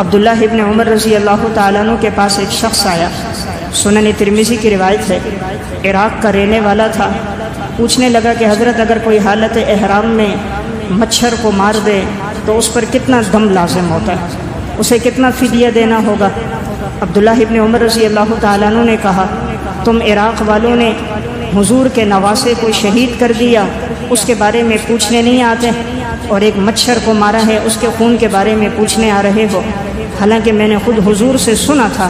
عبداللہ ابن عمر رضی اللہ تعالیٰ عنہ کے پاس ایک شخص آیا، سنن ترمذی کی روایت ہے، عراق کا رہنے والا تھا۔ پوچھنے لگا کہ حضرت اگر کوئی حالت احرام میں مچھر کو مار دے تو اس پر کتنا دم لازم ہوتا ہے، اسے کتنا فدیہ دینا ہوگا؟ عبداللہ ابن عمر رضی اللہ تعالیٰ عنہ نے کہا، تم عراق والوں نے حضور کے نواسے کو شہید کر دیا، اس کے بارے میں پوچھنے نہیں آتے، اور ایک مچھر کو مارا ہے اس کے خون کے بارے میں پوچھنے آ رہے ہو۔ حالانکہ میں نے خود حضور سے سنا تھا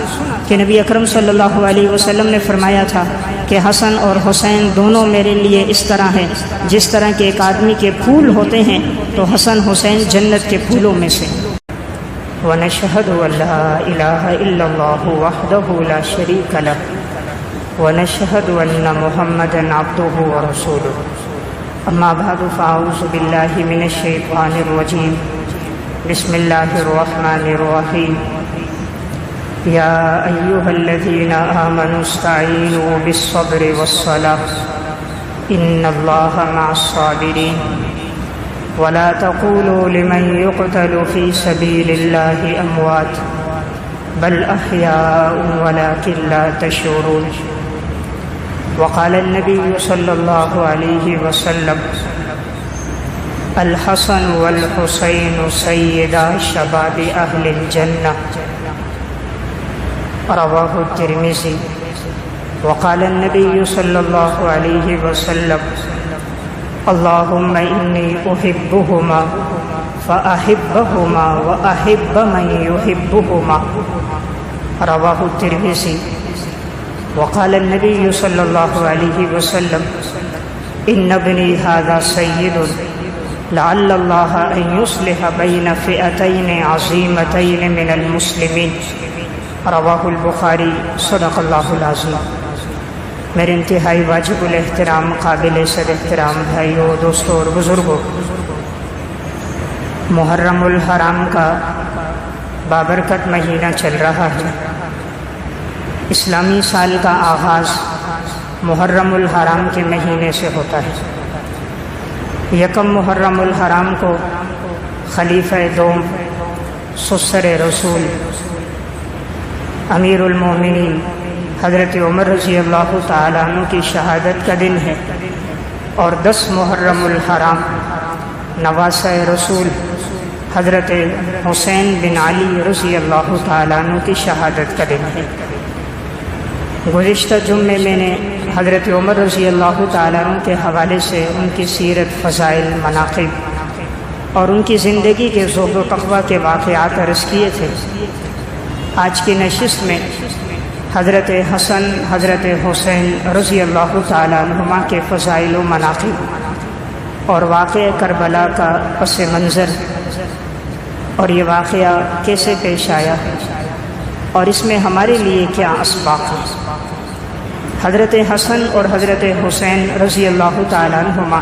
کہ نبی اکرم صلی اللہ علیہ وسلم نے فرمایا تھا کہ حسن اور حسین دونوں میرے لیے اس طرح ہیں جس طرح کہ ایک آدمی کے پھول ہوتے ہیں، تو حسن حسین جنت کے پھولوں میں سے۔ وَنَشْهَدُ أَن لَّا إِلَٰهَ إِلَّا اللَّهُ وَحْدَهُ لَا شَرِيكَ لَهُ وَنَشْهَدُ أَنَّ مُحَمَّدًا عَبْدُهُ وَرَسُولُهُ أما بعد فأعوذ بالله من الشيطان الرجيم بسم الله الرحمن الرحيم يا أيها الذين آمنوا استعينوا بالصبر والصلاة إن الله مع الصابرين ولا تقولوا لمن يقتل في سبيل الله أموات بل أحياء ولكن لا تشعرون وقال النبي صلى الله عليه وسلم الحسن والحسين سيدا شباب أهل الجنة رواه الترمذي وقال النبي صلى الله عليه وسلم اللهم إني أحبهما فأحبهما وأحب من يحبهما رواه الترمذي وقال النبي صلى الله عليه وسلم إن ابني هذا سيد لعل الله أن يصلح بين فئتين عظيمتين من المسلمين رواہ البخاری صدق اللہ العظیم۔ میرے انتہائی واجب الاحترام قابل صد احترام بھائیوں، دوستوں اور بزرگوں، محرم الحرام کا بابرکت مہینہ چل رہا ہے۔ اسلامی سال کا آغاز محرم الحرام کے مہینے سے ہوتا ہے۔ یکم محرم الحرام کو خلیفہ دوم سسر رسول امیر المومنین حضرت عمر رضی اللہ تعالیٰ عنہ کی شہادت کا دن ہے، اور 10 محرم الحرام نواسہ رسول حضرت حسین بن علی رضی اللہ تعالیٰ عنہ کی شہادت کا دن ہے۔ گزشتہ جمعے میں نے حضرت عمر رضی اللہ تعالیٰ عنہ کے حوالے سے ان کی سیرت، فضائل، مناقب اور ان کی زندگی کے زہد و تقویٰ کے واقعات عرض کیے تھے۔ آج کی نشست میں حضرت حسن، حضرت حسین رضی اللہ تعالیٰ عنہما کے فضائل و مناقب اور واقعہ کربلا کا پس منظر، اور یہ واقعہ کیسے پیش آیا اور اس میں ہمارے لیے کیا اسباق ہیں۔ حضرت حسن اور حضرت حسین رضی اللہ تعالیٰ عنہما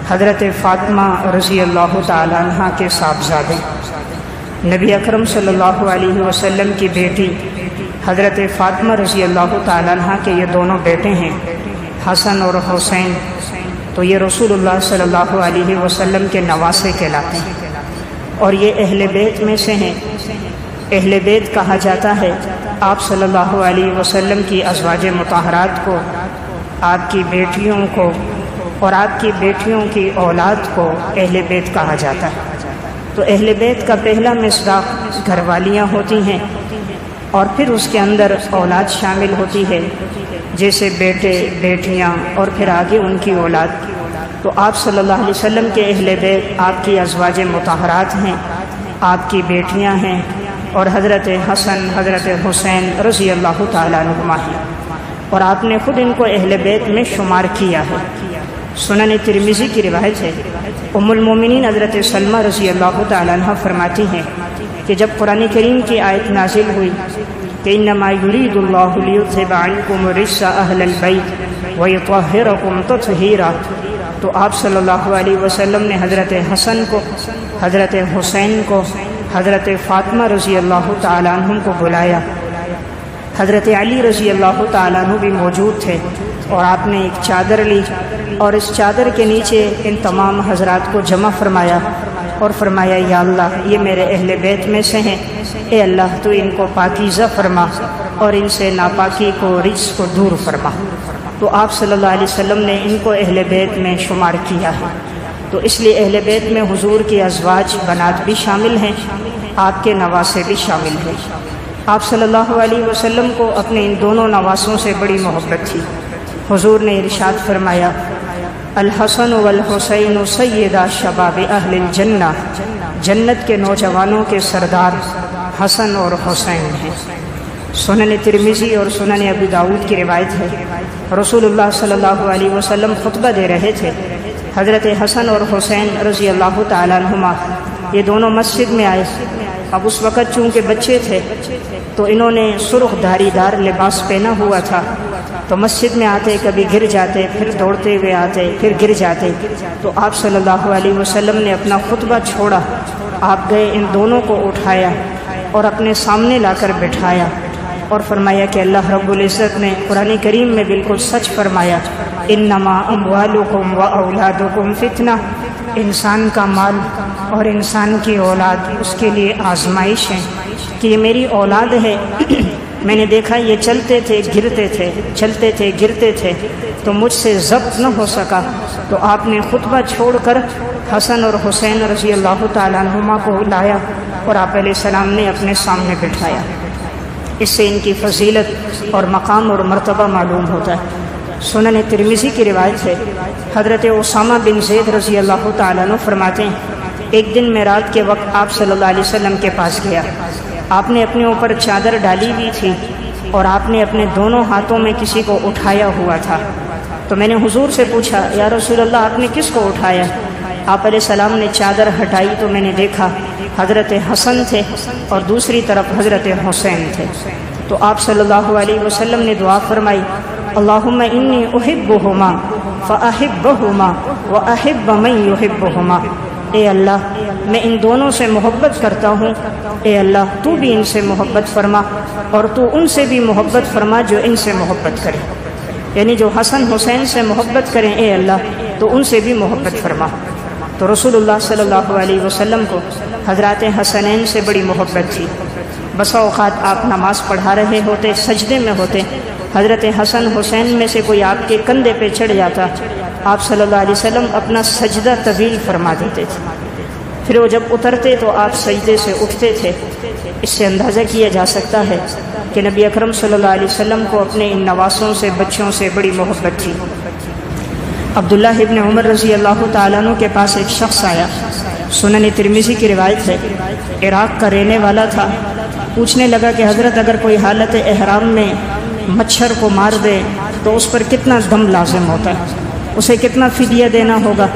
حضرت فاطمہ رضی اللہ تعالیٰ عنہ کے صاحبزادے، نبی اکرم صلی اللہ علیہ وسلم کی بیٹی حضرت فاطمہ رضی اللہ تعالیٰ عنہ کے یہ دونوں بیٹے ہیں، حسن اور حسین، تو یہ رسول اللہ صلی اللہ علیہ وسلم کے نواسے کہلاتے ہیں، اور یہ اہل بیت میں سے ہیں۔ اہل بیت کہا جاتا ہے آپ صلی اللہ علیہ وسلم کی ازواج مطہرات کو، آپ کی بیٹیوں کو اور آپ کی بیٹیوں کی اولاد کو اہل بیت کہا جاتا ہے۔ تو اہل بیت کا پہلا مصداق گھر والیاں ہوتی ہیں، اور پھر اس کے اندر اولاد شامل ہوتی ہے، جیسے بیٹے، بیٹیاں اور پھر آگے ان کی اولاد۔ تو آپ صلی اللہ علیہ وسلم کے اہل بیت آپ کی ازواج مطہرات ہیں، آپ کی بیٹیاں ہیں، اور حضرت حسن، حضرت حسین رضی اللہ تعالیٰ عنہما ہیں، اور آپ نے خود ان کو اہل بیت میں شمار کیا ہے۔ سنن ترمذی کی روایت ہے، ام المومنین حضرت سلمہ رضی اللہ تعالیٰ عنہ فرماتی ہیں کہ جب قرآن کریم کی آیت نازل ہوئی کہ انما یرید اللہ لیذھب عنکم الرجس اہل البیت ویطہرکم تطہیرا، تو آپ صلی اللہ علیہ وسلم نے حضرت حسن کو، حضرت حسین کو، حضرت فاطمہ رضی اللہ تعالیٰ عنہ کو بلایا۔ حضرت علی رضی اللہ تعالیٰ عنہ بھی موجود تھے، اور آپ نے ایک چادر لی اور اس چادر کے نیچے ان تمام حضرات کو جمع فرمایا، اور فرمایا یا اللہ یہ میرے اہل بیت میں سے ہیں، اے اللہ تو ان کو پاکیزہ فرما اور ان سے ناپاکی کو رجس کو دور فرما۔ تو آپ صلی اللہ علیہ وسلم نے ان کو اہل بیت میں شمار کیا ہے۔ تو اس لیے اہل بیت میں حضور کے ازواج بنات بھی شامل ہیں، آپ کے نواسے بھی شامل ہیں۔ آپ صلی اللہ علیہ وسلم کو اپنے ان دونوں نواسوں سے بڑی محبت تھی۔ حضور نے ارشاد فرمایا الحسن والحسین سیدا شباب اہل الجنہ، جنت کے نوجوانوں کے سردار حسن اور حسین ہیں۔ سنن ترمذی اور سنن ابی داؤد کی روایت ہے، رسول اللہ صلی اللہ علیہ وسلم خطبہ دے رہے تھے، حضرت حسن اور حسین رضی اللہ تعالیٰ عنہما یہ دونوں مسجد میں آئے۔ اب اس وقت چونکہ بچے تھے تو انہوں نے سرخ دھاری دار لباس پہنا ہوا تھا، تو مسجد میں آتے کبھی گر جاتے، پھر دوڑتے ہوئے آتے، پھر گر جاتے۔ تو آپ صلی اللہ علیہ وسلم نے اپنا خطبہ چھوڑا، آپ گئے، ان دونوں کو اٹھایا اور اپنے سامنے لا کر بٹھایا اور فرمایا کہ اللہ رب العزت نے قرآن کریم میں بالکل سچ فرمایا، انما اموالکم و اولادکم فتنہ، انسان کا مال اور انسان کی اولاد اس کے لیے آزمائش ہے، کہ یہ میری اولاد ہے۔ میں نے دیکھا یہ چلتے تھے گرتے تھے، چلتے تھے گرتے تھے، تو مجھ سے ضبط نہ ہو سکا، تو آپ نے خطبہ چھوڑ کر حسن اور حسین رضی اللہ تعالیٰ عنہما کو لایا اور آپ علیہ السلام نے اپنے سامنے بٹھایا۔ اس سے ان کی فضیلت اور مقام اور مرتبہ معلوم ہوتا ہے۔ سنن ترمذی کی روایت ہے، حضرت اسامہ بن زید رضی اللہ تعالیٰ عنہ فرماتے ہیں ایک دن میں رات کے وقت آپ صلی اللہ علیہ وسلم کے پاس گیا، آپ نے اپنے اوپر چادر ڈالی ہوئی تھی اور آپ نے اپنے دونوں ہاتھوں میں کسی کو اٹھایا ہوا تھا۔ تو میں نے حضور سے پوچھا یا رسول اللہ آپ نے کس کو اٹھایا؟ آپ علیہ السلام نے چادر ہٹائی تو میں نے دیکھا حضرت حسن تھے اور دوسری طرف حضرت حسین تھے۔ تو آپ صلی اللہ علیہ وسلم نے دعا فرمائی اللہم انی احبہما فاحبہما واحب من یحبہما، اے اللہ میں ان دونوں سے محبت کرتا ہوں، اے اللہ تو بھی ان سے محبت فرما اور تو ان سے بھی محبت فرما جو ان سے محبت کرے، یعنی جو حسن حسین سے محبت کریں اے اللہ تو ان سے بھی محبت فرما۔ تو رسول اللہ صلی اللہ علیہ وسلم کو حضرات حسنین سے بڑی محبت تھی۔ بسا اوقات آپ نماز پڑھا رہے ہوتے، سجدے میں ہوتے، حضرت حسن حسین میں سے کوئی آپ کے کندھے پہ چڑھ جاتا، آپ صلی اللہ علیہ وسلم اپنا سجدہ طویل فرما دیتے تھے، پھر وہ جب اترتے تو آپ سجدے سے اٹھتے تھے۔ اس سے اندازہ کیا جا سکتا ہے کہ نبی اکرم صلی اللہ علیہ وسلم کو اپنے ان نواسوں سے، بچوں سے بڑی محبت تھی۔ عبداللہ ابن عمر رضی اللہ تعالیٰ عنہ کے پاس ایک شخص آیا، سنن ترمذی کی روایت ہے، عراق کا رہنے والا تھا، پوچھنے لگا کہ حضرت اگر کوئی حالت احرام میں مچھر کو مار دے تو اس پر کتنا دم لازم ہوتا ہے، اسے کتنا فدیہ دینا ہوگا؟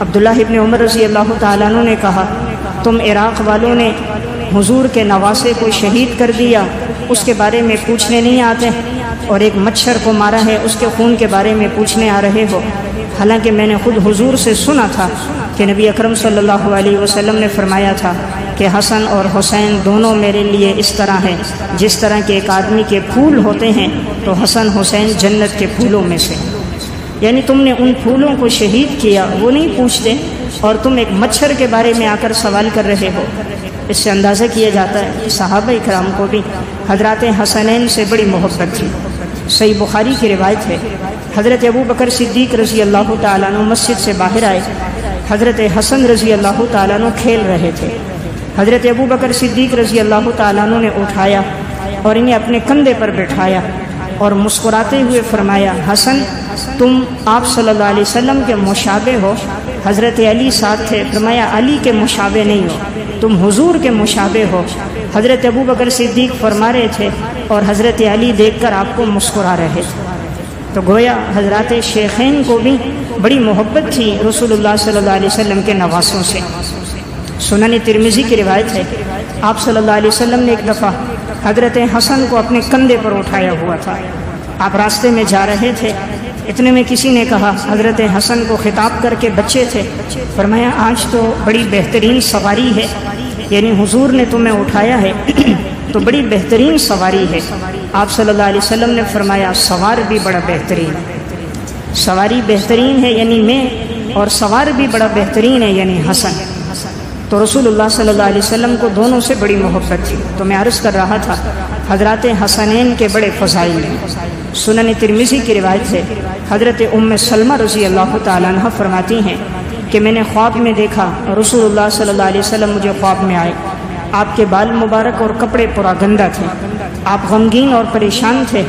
عبداللہ ابن عمر رضی اللہ تعالیٰ عنہ نے کہا تم عراق والوں نے حضور کے نواسے کو شہید کر دیا، اس کے بارے میں پوچھنے نہیں آتے، اور ایک مچھر کو مارا ہے اس کے خون کے بارے میں پوچھنے آ رہے ہو، حالانکہ میں نے خود حضور سے سنا تھا کہ نبی اکرم صلی اللہ علیہ وسلم نے فرمایا تھا کہ حسن اور حسین دونوں میرے لیے اس طرح ہیں جس طرح کہ ایک آدمی کے پھول ہوتے ہیں تو حسن حسین جنت کے پھولوں میں سے، یعنی تم نے ان پھولوں کو شہید کیا، وہ نہیں پوچھتے، اور تم ایک مچھر کے بارے میں آ کر سوال کر رہے ہو۔ اس سے اندازہ کیا جاتا ہے کہ صحابہ اکرام کو بھی حضرات حسنین سے بڑی محبت تھی۔ صحیح بخاری کی روایت ہے، حضرت ابو بکر صدیق رضی اللہ تعالیٰ عنہ مسجد سے باہر آئے، حضرت حسن رضی اللہ تعالیٰ عنہ کھیل رہے تھے، حضرت ابو بکر صدیق رضی اللہ تعالیٰ عنہ نے اٹھایا اور انہیں اپنے کندھے پر بٹھایا اور مسکراتے ہوئے فرمایا حسن تم آپ صلی اللہ علیہ وسلم کے مشابہ ہو، حضرت علی ساتھ تھے، فرمایا علی کے مشابہ نہیں ہو، تم حضور کے مشابہ ہو۔ حضرت ابو بکر صدیق فرما رہے تھے اور حضرت علی دیکھ کر آپ کو مسکرا رہے تھے۔ تو گویا حضرات شیخین کو بھی بڑی محبت تھی رسول اللہ صلی اللہ علیہ وسلم کے نواسوں سے۔ سنن ترمذی کی روایت ہے، آپ صلی اللہ علیہ وسلم نے ایک دفعہ حضرت حسن کو اپنے کندھے پر اٹھایا ہوا تھا، آپ راستے میں جا رہے تھے، اتنے میں کسی نے کہا، حضرت حسن کو خطاب کر کے، بچے تھے، فرمایا آج تو بڑی بہترین سواری ہے، یعنی حضور نے تمہیں اٹھایا ہے تو بڑی بہترین سواری ہے۔ آپ صلی اللہ علیہ وسلم نے فرمایا سوار بھی بڑا بہترین ہے، سواری بہترین ہے یعنی میں، اور سوار بھی بڑا بہترین ہے یعنی حسن۔ تو رسول اللہ صلی اللہ علیہ وسلم کو دونوں سے بڑی محبت تھی۔ تو میں عرض کر رہا تھا حضرات حسنین کے بڑے فضائل ہیں۔ سنن ترمذی کی روایت ہے، حضرت ام سلمہ رضی اللہ تعالیٰ عنہ فرماتی ہیں کہ میں نے خواب میں دیکھا رسول اللہ صلی اللہ علیہ وسلم مجھے خواب میں آئے، آپ کے بال مبارک اور کپڑے پورا گندہ تھے، آپ غمگین اور پریشان تھے۔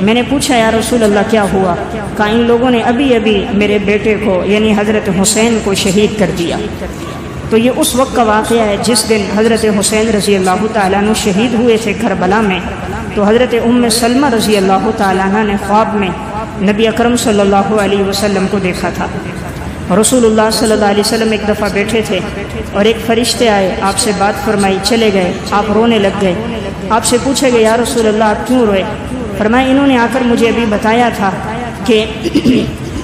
میں نے پوچھا یا رسول اللہ کیا ہوا؟ کہا ان لوگوں نے ابھی میرے بیٹے کو یعنی حضرت حسین کو شہید کر دیا۔ تو یہ اس وقت کا واقعہ ہے جس دن حضرت حسین رضی اللہ تعالیٰ عنہ شہید ہوئے تھے کربلا میں۔ تو حضرت ام سلمہ رضی اللہ تعالیٰ عنہ نے خواب میں نبی اکرم صلی اللہ علیہ وسلم کو دیکھا تھا۔ رسول اللہ صلی اللہ علیہ وسلم ایک دفعہ بیٹھے تھے اور ایک فرشتے آئے، آپ سے بات فرمائی، چلے گئے، آپ رونے لگ گئے۔ آپ سے پوچھے گئے یا رسول اللہ آپ کیوں روئے؟ فرمایا انہوں نے آ کر مجھے ابھی بتایا تھا کہ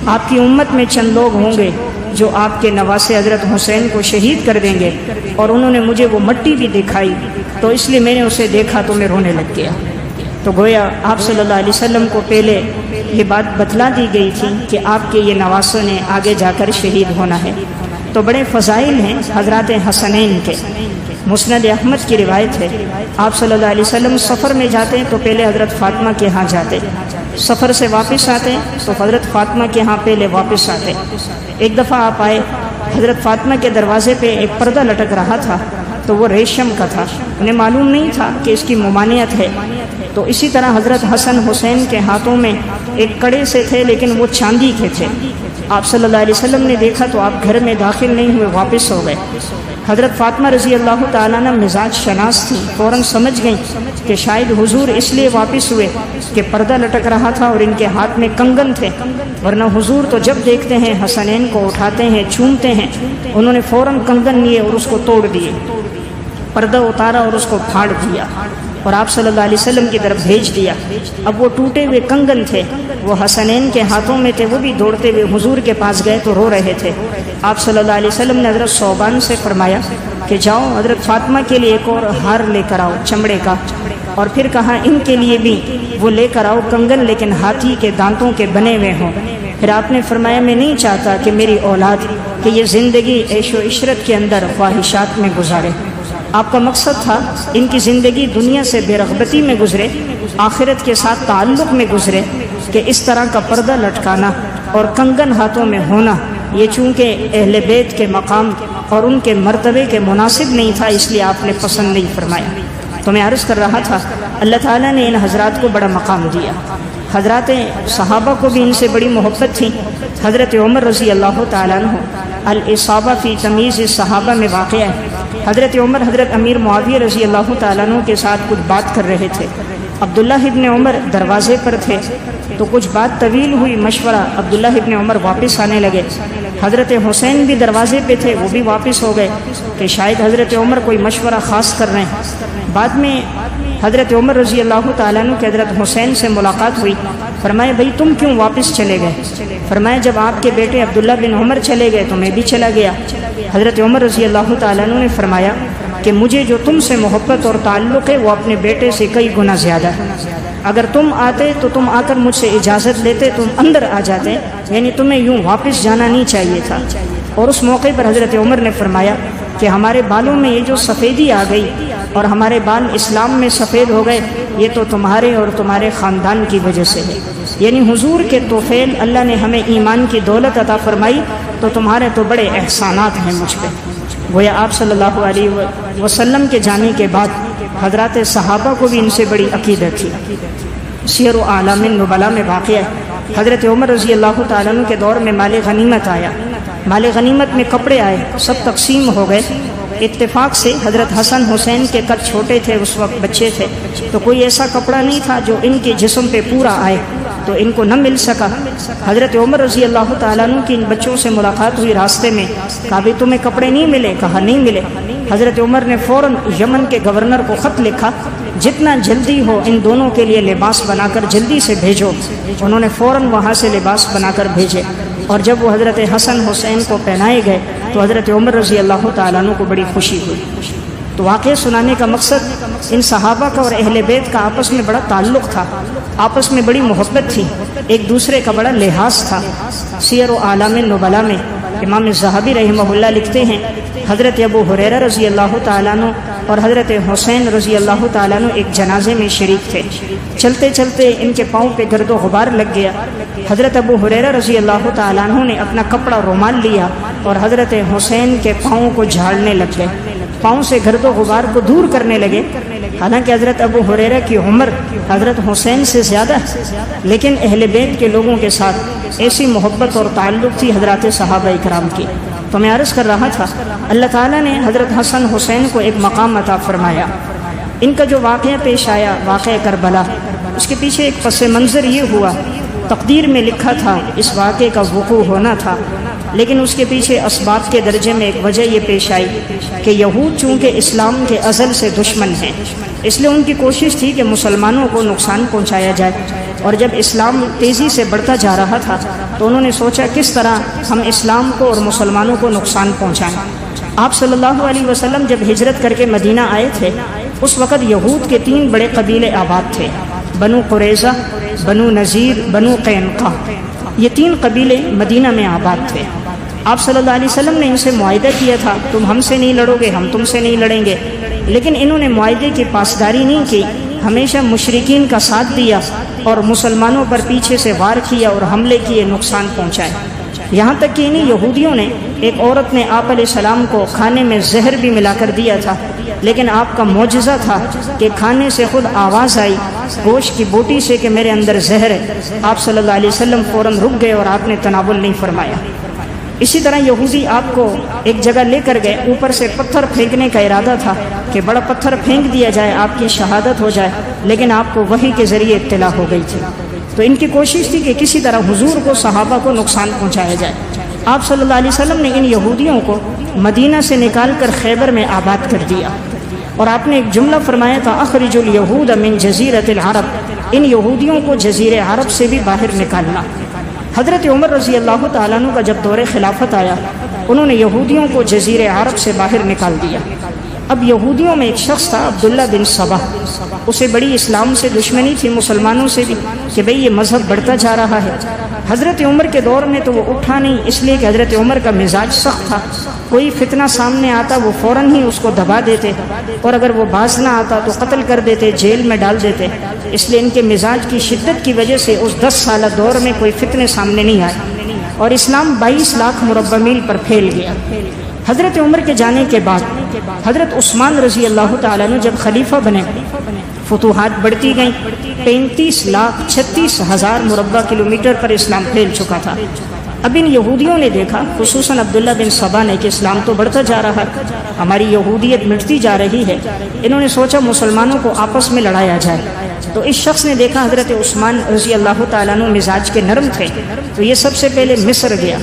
آپ کی امت میں چند لوگ ہوں گے جو آپ کے نواسے حضرت حسین کو شہید کر دیں گے، اور انہوں نے مجھے وہ مٹی بھی دکھائی، تو اس لیے میں نے اسے دیکھا تو میں رونے لگ گیا۔ تو گویا آپ صلی اللہ علیہ وسلم کو پہلے یہ بات بتلا دی گئی تھی کہ آپ کے یہ نواسوں نے آگے جا کر شہید ہونا ہے۔ تو بڑے فضائل ہیں حضرات حسنین کے۔ مسند احمد کی روایت ہے، آپ صلی اللہ علیہ وسلم سفر میں جاتے تو پہلے حضرت فاطمہ کے ہاں جاتے، سفر سے واپس آتے تو حضرت فاطمہ کے ہاں پہلے واپس آتے۔ ایک دفعہ آپ آئے، حضرت فاطمہ کے دروازے پہ ایک پردہ لٹک رہا تھا، تو وہ ریشم کا تھا، انہیں معلوم نہیں تھا کہ اس کی ممانعت ہے۔ تو اسی طرح حضرت حسن حسین کے ہاتھوں میں ایک کڑے سے تھے لیکن وہ چاندی کے تھے۔ آپ صلی اللہ علیہ وسلم نے دیکھا تو آپ گھر میں داخل نہیں ہوئے، واپس ہو گئے۔ حضرت فاطمہ رضی اللہ تعالیٰ عنہ مزاج شناس تھی، فوراً سمجھ گئیں کہ شاید حضور اس لیے واپس ہوئے کہ پردہ لٹک رہا تھا اور ان کے ہاتھ میں کنگن تھے، ورنہ حضور تو جب دیکھتے ہیں حسنین کو اٹھاتے ہیں، چومتے ہیں۔ انہوں نے فوراً کنگن لیے اور اس کو توڑ دیے، پردہ اتارا اور اس کو پھاڑ دیا اور آپ صلی اللہ علیہ وسلم کی طرف بھیج دیا۔ اب وہ ٹوٹے ہوئے کنگن تھے، وہ حسنین کے ہاتھوں میں تھے، وہ بھی دوڑتے ہوئے حضور کے پاس گئے تو رو رہے تھے۔ آپ صلی اللہ علیہ وسلم نے حضرت صوبان سے فرمایا کہ جاؤ حضرت فاطمہ کے لیے ایک اور ہار لے کر آؤ چمڑے کا، اور پھر کہا ان کے لیے بھی وہ لے کر آؤ کنگن لیکن ہاتھی کے دانتوں کے بنے ہوئے ہوں۔ پھر آپ نے فرمایا میں نہیں چاہتا کہ میری اولاد کہ یہ زندگی عیش و عشرت کے اندر خواہشات میں گزارے۔ آپ کا مقصد تھا ان کی زندگی دنیا سے بے رغبتی میں گزرے، آخرت کے ساتھ تعلق میں گزرے، کہ اس طرح کا پردہ لٹکانا اور کنگن ہاتھوں میں ہونا یہ چونکہ اہل بیت کے مقام اور ان کے مرتبے کے مناسب نہیں تھا، اس لیے آپ نے پسند نہیں فرمایا۔ تو میں عرض کر رہا تھا اللہ تعالیٰ نے ان حضرات کو بڑا مقام دیا۔ حضرات صحابہ کو بھی ان سے بڑی محبت تھی۔ حضرت عمر رضی اللہ تعالیٰ عنہ الاصابہ فی تمیز الصحابہ میں واقع ہے، حضرت عمر حضرت امیر معاویہ رضی اللہ تعالیٰ عنہ کے ساتھ کچھ بات کر رہے تھے۔ عبداللہ ابن عمر دروازے پر تھے تو کچھ بات طویل ہوئی، مشورہ، عبداللہ ابن عمر واپس آنے لگے۔ حضرت حسین بھی دروازے پہ تھے، وہ بھی واپس ہو گئے کہ شاید حضرت عمر کوئی مشورہ خاص کر رہے ہیں۔ بعد میں حضرت عمر رضی اللہ تعالیٰ عنہ کے حضرت حسین سے ملاقات ہوئی، فرمایا بھائی تم کیوں واپس چلے گئے؟ فرمایا جب آپ کے بیٹے عبداللہ بن عمر چلے گئے تو میں بھی چلا گیا۔ حضرت عمر رضی اللہ تعالیٰ عنہ نے فرمایا کہ مجھے جو تم سے محبت اور تعلق ہے وہ اپنے بیٹے سے کئی گنا زیادہ ہے۔ اگر تم آتے تو تم آ کر مجھ سے اجازت لیتے، تم اندر آ جاتے، یعنی تمہیں یوں واپس جانا نہیں چاہیے تھا۔ اور اس موقع پر حضرت عمر نے فرمایا کہ ہمارے بالوں میں یہ جو سفیدی آ گئی اور ہمارے بال اسلام میں سفید ہو گئے، یہ تو تمہارے اور تمہارے خاندان کی وجہ سے ہے، یعنی حضور کے توفیل اللہ نے ہمیں ایمان کی دولت عطا فرمائی تو تمہارے تو بڑے احسانات ہیں مجھ پہ۔ گویا آپ صلی اللہ علیہ وسلم کے جانے کے بعد حضرات صحابہ کو بھی ان سے بڑی عقیدت تھی۔ سیر و اعلام النبلاء میں واقع ہے، حضرت عمر رضی اللہ تعالیٰ عنہ کے دور میں مال غنیمت آیا، مال غنیمت میں کپڑے آئے، سب تقسیم ہو گئے۔ اتفاق سے حضرت حسن حسین کے قد چھوٹے تھے، اس وقت بچے تھے، تو کوئی ایسا کپڑا نہیں تھا جو ان کے جسم پہ پورا آئے، تو ان کو نہ مل سکا۔ حضرت عمر رضی اللہ تعالیٰ عنہ کی ان بچوں سے ملاقات ہوئی راستے میں، کہا بھی تمہیں کپڑے نہیں ملے؟ کہا نہیں ملے۔ حضرت عمر نے فوراً یمن کے گورنر کو خط لکھا، جتنا جلدی ہو ان دونوں کے لیے لباس بنا کر جلدی سے بھیجو۔ انہوں نے فوراً وہاں سے لباس بنا کر بھیجے، اور جب وہ حضرت حسن حسین کو پہنائے گئے تو حضرت عمر رضی اللہ تعالیٰ عنہ کو بڑی خوشی ہوئی۔ تو واقعہ سنانے کا مقصد ان صحابہ کا اور اہل بیت کا آپس میں بڑا تعلق تھا، آپس میں بڑی محبت تھی، ایک دوسرے کا بڑا لحاظ تھا۔ سیر و اعلام النبلاء میں امام الذہبی رحمہ اللہ لکھتے ہیں حضرت ابو ہریرہ رضی اللہ تعالیٰ عنہ اور حضرت حسین رضی اللہ تعالیٰ عنہ ایک جنازے میں شریک تھے۔ چلتے چلتے ان کے پاؤں پہ گرد و غبار لگ گیا۔ حضرت ابو ہریرہ رضی اللہ تعالیٰ عنہ نے اپنا کپڑا رومال لیا اور حضرت حسین کے پاؤں کو جھاڑنے لگ گئے، پاؤں سے گرد و غبار کو دور کرنے لگے۔ حالانکہ حضرت ابو ہریرہ کی عمر حضرت حسین سے زیادہ ہے، لیکن اہل بیت کے لوگوں کے ساتھ ایسی محبت اور تعلق تھی حضرات صحابہ اکرام کی۔ تو میں عرض کر رہا تھا، اللہ تعالیٰ نے حضرت حسن حسین کو ایک مقام عطا فرمایا۔ ان کا جو واقعہ پیش آیا، واقعہ کربلا، اس کے پیچھے ایک پس منظر یہ ہوا، تقدیر میں لکھا تھا اس واقعے کا وقوع ہونا تھا، لیکن اس کے پیچھے اسباب کے درجے میں ایک وجہ یہ پیش آئی کہ یہود چونکہ اسلام کے ازل سے دشمن ہیں، اس لیے ان کی کوشش تھی کہ مسلمانوں کو نقصان پہنچایا جائے، اور جب اسلام تیزی سے بڑھتا جا رہا تھا تو انہوں نے سوچا کس طرح ہم اسلام کو اور مسلمانوں کو نقصان پہنچائیں۔ آپ صلی اللہ علیہ وسلم جب ہجرت کر کے مدینہ آئے تھے، اس وقت یہود کے 3 بڑے قبیلے آباد تھے، بنو قریظہ، بنو نذیر، بنو قینقاع۔ یہ 3 قبیلے مدینہ میں آباد تھے۔ آپ صلی اللہ علیہ وسلم نے ان سے معاہدہ کیا تھا، تم ہم سے نہیں لڑو گے، ہم تم سے نہیں لڑیں گے، لیکن انہوں نے معاہدے کی پاسداری نہیں کی، ہمیشہ مشرکین کا ساتھ دیا اور مسلمانوں پر پیچھے سے وار کیا اور حملے کیے، نقصان پہنچائے۔ یہاں تک کہ انہیں یہودیوں نے، ایک عورت نے آپ علیہ السلام کو کھانے میں زہر بھی ملا کر دیا تھا، لیکن آپ کا معجزہ تھا کہ کھانے سے خود آواز آئی گوشت کی بوٹی سے کہ میرے اندر زہر ہے۔ آپ صلی اللہ علیہ وسلم فوراً رک گئے اور آپ نے تناول نہیں فرمایا۔ اسی طرح یہودی آپ کو ایک جگہ لے کر گئے، اوپر سے پتھر پھینکنے کا ارادہ تھا کہ بڑا پتھر پھینک دیا جائے، آپ کی شہادت ہو جائے، لیکن آپ کو وحی کے ذریعے اطلاع ہو گئی تھی۔ تو ان کی کوشش تھی کہ کسی طرح حضور کو، صحابہ کو نقصان پہنچایا جائے۔ آپ صلی اللہ علیہ وسلم نے ان یہودیوں کو مدینہ سے نکال کر خیبر میں آباد کر دیا، اور آپ نے ایک جملہ فرمایا تھا، اخرج الیہود من جزیرۃ العرب، ان یہودیوں کو جزیرہ عرب سے بھی باہر نکالنا۔ حضرت عمر رضی اللہ تعالیٰ عنہ کا جب دور خلافت آیا، انہوں نے یہودیوں کو جزیرہ عرب سے باہر نکال دیا۔ اب یہودیوں میں ایک شخص تھا عبداللہ بن سبا، اسے بڑی اسلام سے دشمنی تھی، مسلمانوں سے بھی، کہ بھئی یہ مذہب بڑھتا جا رہا ہے۔ حضرت عمر کے دور میں تو وہ اٹھا نہیں، اس لیے کہ حضرت عمر کا مزاج سخت تھا، کوئی فتنہ سامنے آتا وہ فوراً ہی اس کو دبا دیتے، اور اگر وہ باز نہ آتا تو قتل کر دیتے، جیل میں ڈال دیتے۔ اس لیے ان کے مزاج کی شدت کی وجہ سے اس 10 سالہ دور میں کوئی فتنے سامنے نہیں آئے، اور اسلام 22 لاکھ مربع میل پر پھیل گیا۔ حضرت عمر کے جانے کے بعد حضرت عثمان رضی اللہ تعالیٰ عنہ جب خلیفہ بنے، فتوحات بڑھتی گئیں، 35,36,000 مربع کلومیٹر پر اسلام پھیل چکا تھا۔ اب ان یہودیوں نے دیکھا، خصوصاً عبداللہ بن سبا نے، کہ اسلام تو بڑھتا جا رہا ہے، ہماری یہودیت مٹتی جا رہی ہے۔ انہوں نے سوچا مسلمانوں کو آپس میں لڑایا جائے۔ تو اس شخص نے دیکھا حضرت عثمان رضی اللہ تعالیٰ عنہ مزاج کے نرم تھے، تو یہ سب سے پہلے مصر گیا۔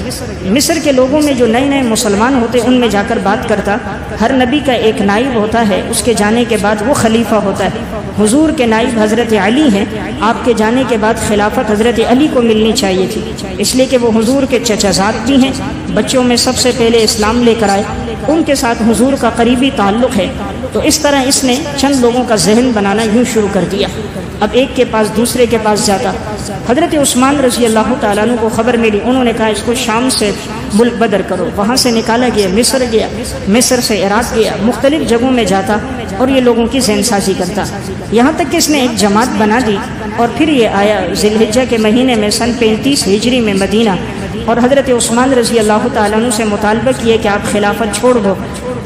مصر کے لوگوں میں جو نئے نئے مسلمان ہوتے ان میں جا کر بات کرتا۔ ہر نبی کا ایک نائب ہوتا ہے، اس کے جانے کے بعد وہ خلیفہ ہوتا ہے۔ حضور کے نائب حضرت علی ہیں، آپ کے جانے کے بعد خلافت حضرت علی کو ملنی چاہیے تھی، اس لیے کہ وہ حضور کے چچا زاد بھی ہیں، بچوں میں سب سے پہلے اسلام لے کر آئے، ان کے ساتھ حضور کا قریبی تعلق ہے۔ تو اس طرح اس نے چند لوگوں کا ذہن بنانا یوں شروع کر دیا۔ اب ایک کے پاس دوسرے کے پاس جاتا۔ حضرت عثمان رضی اللہ تعالیٰ عنہ کو خبر ملی، انہوں نے کہا اس کو شام سے ملک بدر کرو۔ وہاں سے نکالا گیا، مصر گیا، مصر سے عراق گیا، مختلف جگہوں میں جاتا اور یہ لوگوں کی ذہن سازی کرتا، یہاں تک کہ اس نے ایک جماعت بنا دی۔ اور پھر یہ آیا ذی الحجہ کے مہینے میں سن 35 ہجری میں مدینہ، اور حضرت عثمان رضی اللہ تعالیٰ عنہ سے مطالبہ کیے کہ آپ خلافت چھوڑ دو۔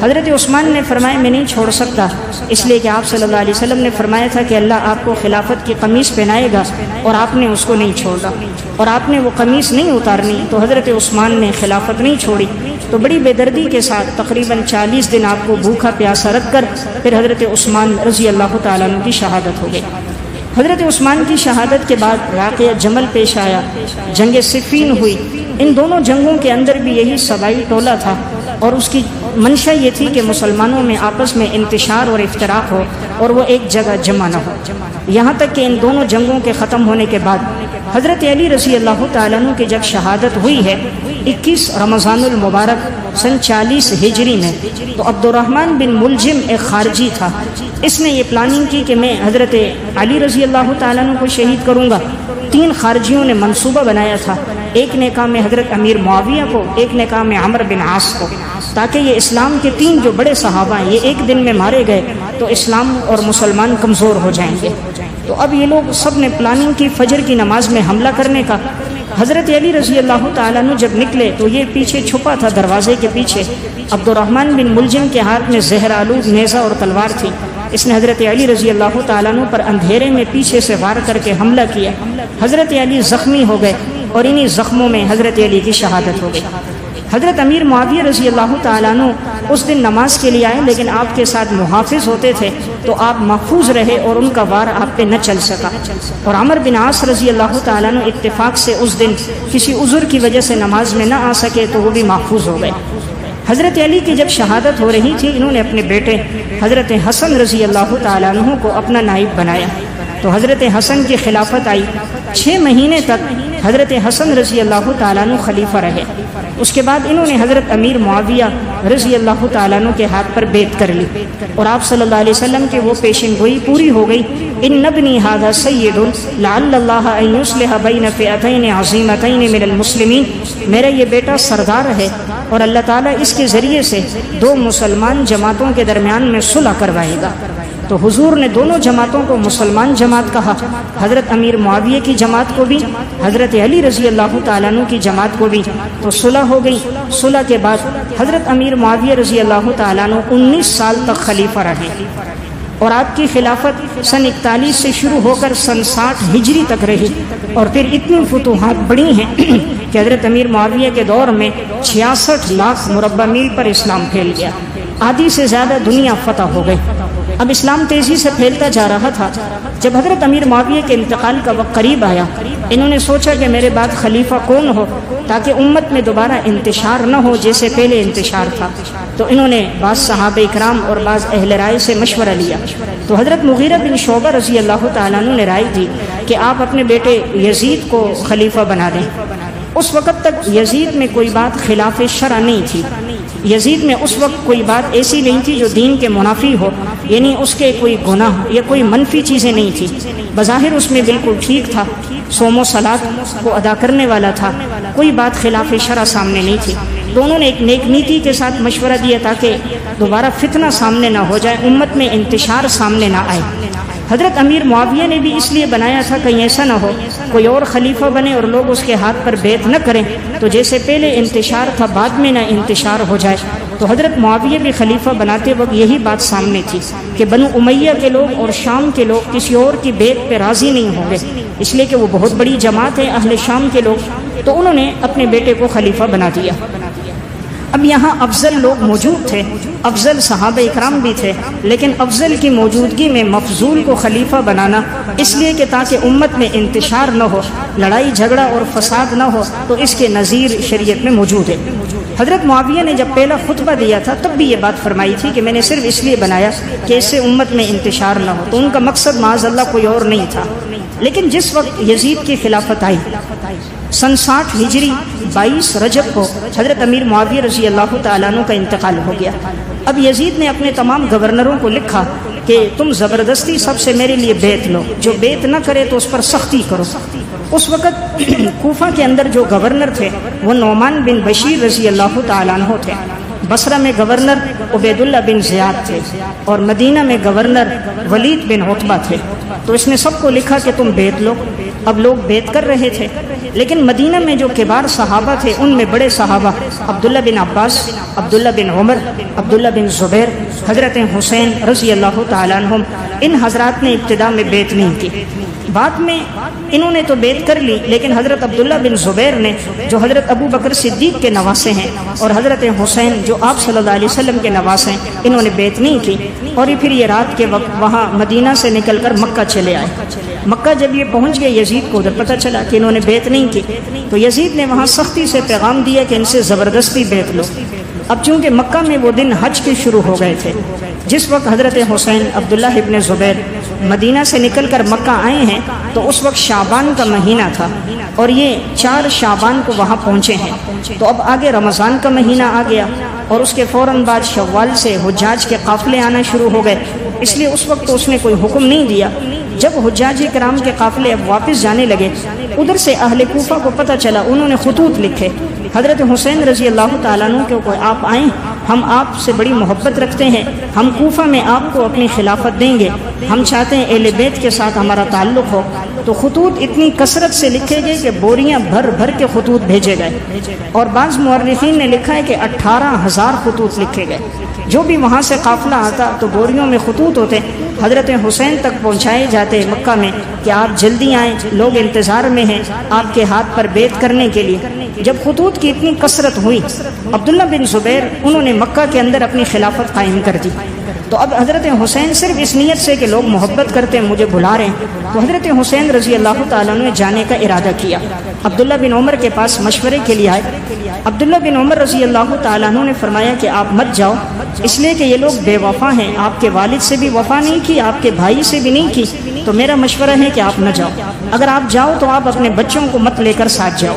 حضرت عثمان نے فرمایا میں نہیں چھوڑ سکتا، اس لیے کہ آپ صلی اللہ علیہ وسلم نے فرمایا تھا کہ اللہ آپ کو خلافت کی قمیص پہنائے گا، اور آپ نے اس کو نہیں چھوڑا، اور آپ نے وہ قمیص نہیں اتارنی، تو حضرت عثمان نے خلافت نہیں چھوڑی۔ تو بڑی بے دردی کے ساتھ تقریباً 40 دن آپ کو بھوکا پیاسا رکھ کر پھر حضرت عثمان رضی اللہ تعالیٰ عنہ کی شہادت ہو گئی۔ حضرت عثمان کی شہادت کے بعد واقعہ جمل پیش آیا، جنگ صفین ہوئی۔ ان دونوں جنگوں کے اندر بھی یہی سبائی ٹولہ تھا، اور اس کی منشا یہ تھی کہ مسلمانوں میں آپس میں انتشار اور افتراق ہو اور وہ ایک جگہ جمع نہ ہو۔ یہاں تک کہ ان دونوں جنگوں کے ختم ہونے کے بعد حضرت علی رضی اللہ تعالیٰ عنہ کی جب شہادت ہوئی ہے 21 رمضان المبارک سن 40 ہجری میں، تو عبد الرحمن بن ملجم ایک خارجی تھا، اس نے یہ پلاننگ کی کہ میں حضرت علی رضی اللہ تعالیٰ عنہ کو شہید کروں گا۔ 3 خارجیوں نے منصوبہ بنایا تھا، ایک نے کہا میں حضرت امیر معاویہ کو، ایک نے کہا میں عمرو بن عاص کو۔ تاکہ یہ اسلام کے 3 جو بڑے صحابہ ہیں یہ ایک دن میں مارے گئے تو اسلام اور مسلمان کمزور ہو جائیں گے۔ تو اب یہ لوگ سب نے پلاننگ کی فجر کی نماز میں حملہ کرنے کا۔ حضرت علی رضی اللہ تعالیٰ عنہ جب نکلے تو یہ پیچھے چھپا تھا دروازے کے پیچھے۔ عبد الرحمن بن ملجم کے ہاتھ میں زہر آلود نیزہ اور تلوار تھی۔ اس نے حضرت علی رضی اللہ تعالیٰ عنہ پر اندھیرے میں پیچھے سے وار کر کے حملہ کیا۔ حضرت علی زخمی ہو گئے اور انہی زخموں میں حضرت علی کی شہادت ہو گئی۔ حضرت امیر معاویہ رضی اللہ تعالیٰ عنہ اس دن نماز کے لیے آئے، لیکن آپ کے ساتھ محافظ ہوتے تھے تو آپ محفوظ رہے اور ان کا وار آپ پہ نہ چل سکا۔ اور عمر بن عاص رضی اللہ تعالیٰ عنہ اتفاق سے اس دن کسی عذر کی وجہ سے نماز میں نہ آ سکے تو وہ بھی محفوظ ہو گئے۔ حضرت علی کی جب شہادت ہو رہی تھی، انہوں نے اپنے بیٹے حضرت حسن رضی اللہ تعالیٰ عنہ کو اپنا نائب بنایا۔ تو حضرت حسن کی خلافت آئی، 6 مہینے تک حضرت حسن رضی اللہ تعالیٰ عنہ خلیفہ رہے۔ اس کے بعد انہوں نے حضرت امیر معاویہ رضی اللہ تعالیٰ عنہ کے ہاتھ پر بیعت کر لی، اور آپ صلی اللہ علیہ وسلم کے وہ پیشن گوئی پوری ہو گئی۔ ان ابنی ھذا سید لعل اللہ ان یصلح بین فئتین عظیمتین من المسلمین، میرا یہ بیٹا سردار ہے اور اللہ تعالیٰ اس کے ذریعے سے 2 مسلمان جماعتوں کے درمیان میں صلح کروائے گا۔ تو حضور نے دونوں جماعتوں کو مسلمان جماعت کہا، حضرت امیر معاویہ کی جماعت کو بھی، حضرت علی رضی اللہ تعالیٰ عنہ کی جماعت کو بھی۔ تو صلح ہو گئی۔ صلح کے بعد حضرت امیر معاویہ رضی اللہ تعالیٰ عنہ 19 سال تک خلیفہ رہے، اور آپ کی خلافت سن 41 سے شروع ہو کر سن 60 ہجری تک رہی۔ اور پھر اتنی فتوحات بڑی ہیں کہ حضرت امیر معاویہ کے دور میں 66 لاکھ مربع میل پر اسلام پھیل گیا، آدھی سے زیادہ دنیا فتح ہو گئی۔ اب اسلام تیزی سے پھیلتا جا رہا تھا۔ جب حضرت امیر معاویہ کے انتقال کا وقت قریب آیا، انہوں نے سوچا کہ میرے بعد خلیفہ کون ہو تاکہ امت میں دوبارہ انتشار نہ ہو جیسے پہلے انتشار تھا۔ تو انہوں نے بعض صحابہ اکرام اور بعض اہل رائے سے مشورہ لیا۔ تو حضرت مغیرہ بن شعبہ رضی اللہ تعالیٰ عنہ نے رائے دی کہ آپ اپنے بیٹے یزید کو خلیفہ بنا دیں۔ اس وقت تک یزید میں کوئی بات خلاف شرع نہیں تھی، یزید میں اس وقت کوئی بات ایسی نہیں تھی جو دین کے منافی ہو، یعنی اس کے کوئی گناہ یا کوئی منفی چیزیں نہیں تھی، بظاہر اس میں بالکل ٹھیک تھا، صوم و صلاۃ کو ادا کرنے والا تھا، کوئی بات خلاف شرع سامنے نہیں تھی۔ دونوں نے ایک نیک نیتی کے ساتھ مشورہ دیا تاکہ دوبارہ فتنہ سامنے نہ ہو جائے، امت میں انتشار سامنے نہ آئے۔ حضرت امیر معاویہ نے بھی اس لیے بنایا تھا کہیں ایسا نہ ہو کوئی اور خلیفہ بنے اور لوگ اس کے ہاتھ پر بیعت نہ کریں، تو جیسے پہلے انتشار تھا بعد میں نہ انتشار ہو جائے۔ تو حضرت معاویہ بھی خلیفہ بناتے وقت یہی بات سامنے تھی کہ بنو امیہ کے لوگ اور شام کے لوگ کسی اور کی بیعت پہ راضی نہیں ہوں گے، اس لیے کہ وہ بہت بڑی جماعت ہے اہل شام کے لوگ۔ تو انہوں نے اپنے بیٹے کو خلیفہ بنا دیا۔ اب یہاں افضل لوگ موجود تھے، افضل صحابہ اکرام بھی تھے، لیکن افضل کی موجودگی میں مفضول کو خلیفہ بنانا اس لیے کہ تاکہ امت میں انتشار نہ ہو، لڑائی جھگڑا اور فساد نہ ہو، تو اس کے نظیر شریعت میں موجود ہے۔ حضرت معاویہ نے جب پہلا خطبہ دیا تھا تب بھی یہ بات فرمائی تھی کہ میں نے صرف اس لیے بنایا کہ اس سے امت میں انتشار نہ ہو، تو ان کا مقصد معاذ اللہ کوئی اور نہیں تھا۔ لیکن جس وقت یزید کی خلافت آئی سن 60 ہجری 22 رجب کو حضرت امیر معاویہ رضی اللہ تعالیٰ عنہ کا انتقال ہو گیا۔ اب یزید نے اپنے تمام گورنروں کو لکھا کہ تم زبردستی سب سے میرے لیے بیعت لو، جو بیعت نہ کرے تو اس پر سختی کرو۔ اس وقت کوفہ کے اندر جو گورنر تھے وہ نعمان بن بشیر رضی اللہ تعالیٰ عنہ تھے، بصرہ میں گورنر عبید اللہ بن زیاد تھے، اور مدینہ میں گورنر ولید بن عتبہ تھے۔ تو اس نے سب کو لکھا کہ تم بیعت لو۔ اب لوگ بیعت کر رہے تھے، لیکن مدینہ میں جو کبار صحابہ تھے ان میں بڑے صحابہ عبداللہ بن عباس، عبداللہ بن عمر، عبداللہ بن زبیر، حضرت حسین رضی اللہ تعالیٰ عنہم، ان حضرات نے ابتدا میں بیعت نہیں کی۔ بعد میں انہوں نے تو بیعت کر لی، لیکن حضرت عبداللہ بن زبیر نے جو حضرت ابو بکر صدیق کے نواسے ہیں، اور حضرت حسین جو آپ صلی اللہ علیہ وسلم کے نواسے ہیں، انہوں نے بیعت نہیں کی، اور پھر یہ رات کے وقت وہاں مدینہ سے نکل کر مکہ چلے آئے۔ مکہ جب یہ پہنچ گئے یزید کو ادھر پتہ چلا کہ انہوں نے بیعت نہیں کی، تو یزید نے وہاں سختی سے پیغام دیا کہ ان سے زبردستی بیعت لو۔ اب چونکہ مکہ میں وہ دن حج کے شروع ہو گئے تھے، جس وقت حضرت حسین عبداللہ ابن زبیر مدینہ سے نکل کر مکہ آئے ہیں تو اس وقت شعبان کا مہینہ تھا، اور یہ 4 شعبان کو وہاں پہنچے ہیں۔ تو اب آگے رمضان کا مہینہ آ گیا، اور اس کے فوراً بعد شوال سے حجاج کے قافلے آنا شروع ہو گئے، اس لیے اس وقت تو اس نے کوئی حکم نہیں دیا۔ جب حجاج کرام کے قافلے اب واپس جانے لگے، ادھر سے اہل کوفہ کو پتہ چلا، انہوں نے خطوط لکھے حضرت حسین رضی اللہ تعالیٰ عنہ کو آپ آئیں ہم آپ سے بڑی محبت رکھتے ہیں، ہم کوفہ میں آپ کو اپنی خلافت دیں گے، ہم چاہتے ہیں اہل بیت کے ساتھ ہمارا تعلق ہو۔ تو خطوط اتنی کثرت سے لکھے گئے کہ بوریاں بھر بھر کے خطوط بھیجے گئے، اور بعض مورخین نے لکھا ہے کہ 18,000 خطوط لکھے گئے۔ جو بھی وہاں سے قافلہ آتا تو بوریوں میں خطوط ہوتے، حضرت حسین تک پہنچائے جاتے مکہ میں کہ آپ جلدی آئیں، لوگ انتظار میں ہیں آپ کے ہاتھ پر بیعت کرنے کے لیے۔ جب خطوط کی اتنی کثرت ہوئی، عبداللہ بن زبیر انہوں نے مکہ کے اندر اپنی خلافت قائم کر دی۔ تو اب حضرت حسین صرف اس نیت سے کہ لوگ محبت کرتے ہیں، مجھے بلا رہے ہیں، تو حضرت حسین رضی اللہ تعالیٰ نے جانے کا ارادہ کیا۔ عبداللہ بن عمر کے پاس مشورے کے لیے آئے۔ عبداللہ بن عمر رضی اللہ تعالیٰ نے فرمایا کہ آپ مت جاؤ، اس لیے کہ یہ لوگ بے وفا ہیں، آپ کے والد سے بھی وفا نہیں کی، آپ کے بھائی سے بھی نہیں کی، تو میرا مشورہ ہے کہ آپ نہ جاؤ، اگر آپ جاؤ تو آپ اپنے بچوں کو مت لے کر ساتھ جاؤ۔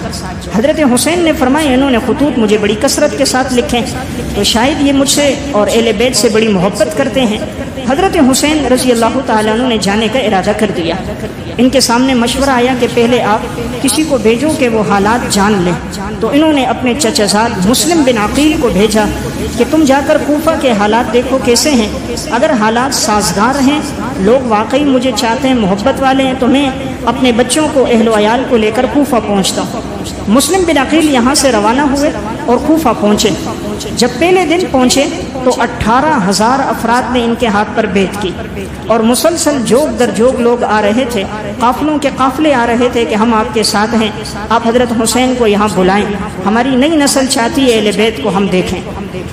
حضرت حسین نے فرمایا انہوں نے خطوط مجھے بڑی کثرت کے ساتھ لکھے، تو شاید یہ مجھ سے اور اہل بیت سے بڑی محبت کرتے ہیں۔ حضرت حسین رضی اللہ تعالیٰ عنہ نے جانے کا ارادہ کر دیا۔ ان کے سامنے مشورہ آیا کہ پہلے آپ کسی کو بھیجو کہ وہ حالات جان لیں، تو انہوں نے اپنے چچا زاد مسلم بن عقیل کو بھیجا کہ تم جا کر کوفہ کے حالات دیکھو کیسے ہیں، اگر حالات سازگار ہیں، لوگ واقعی مجھے چاہتے ہیں، محبت والے ہیں، تو میں اپنے بچوں کو، اہل و عیال کو لے کر کوفہ پہنچتا ہوں۔ مسلم بن عقیل یہاں سے روانہ ہوئے اور کوفہ پہنچے۔ جب پہلے دن پہنچے تو 18,000 افراد نے ان کے ہاتھ پر بیعت کی، اور مسلسل جوگ در جوگ لوگ آ رہے تھے، قافلوں کے قافلے آ رہے تھے کہ ہم آپ کے ساتھ ہیں، آپ حضرت حسین کو یہاں بلائیں، ہماری نئی نسل چاہتی ہے اہل بیت کو ہم دیکھیں۔